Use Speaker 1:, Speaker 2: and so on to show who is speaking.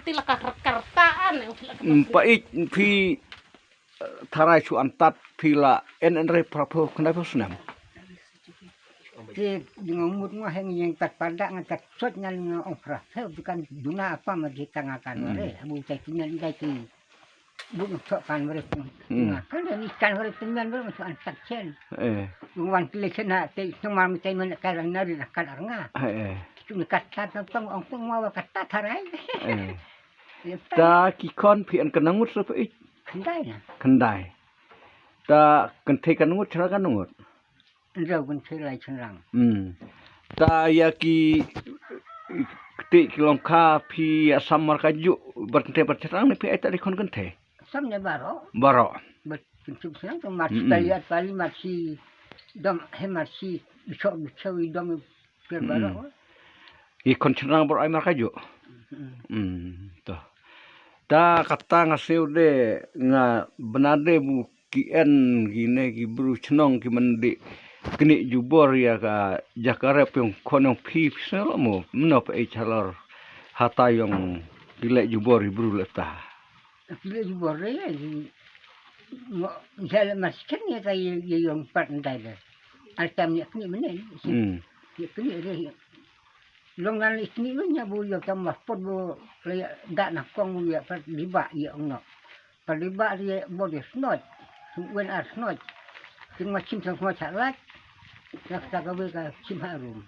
Speaker 1: tila kartaan
Speaker 2: Paik pi tarai su antat pila enre prapo kenapa senam?
Speaker 3: Di ngomut mah yang tak pada ngatak sot nyaling opera. Saya bukan guna apa mereka tangakan mereka. Abu caikinya lagi bukan kan mereka. Kan dan ikan mereka teman mereka masuk antak cel. Wan pilih kena semua macam mana karang nari nak karanga. Cuma kata tentang orang mau kata tarai.
Speaker 2: Ta kikon pi an kenangut sa paik.
Speaker 3: Kendai na.
Speaker 2: Kendai. Ta kente kenangut cara kenangut.
Speaker 3: Rau pun selai serang.
Speaker 2: Ta ya ki ketik kilongka pi asam markaju berkente bercerang ni pi eta di kon kente.
Speaker 3: Samnya baro.
Speaker 2: Baro.
Speaker 3: Bentuk senang tu masih lihat bali masih dom masih bisa dom berbaro.
Speaker 2: Ikon cerang ber ai markaju. Toh. Ta kata ngasih de nga benade bu kien gine ki bru cenong ki mendi kini jubor ya ka jakare pyong konong pi selamo menop e chalor hata yang gile jubor bru leta.
Speaker 3: Gile jubor ya misalnya masih ya kayak yang pandai dah. Altamnya kini mana? Ya kini dia longan isni nya bu ya tam maspot bu le dak nak kong bu ya per liba ya ono. Per liba dia body snot. When are snot. Ting macam semua salat. Nak tak kau ka cim harum.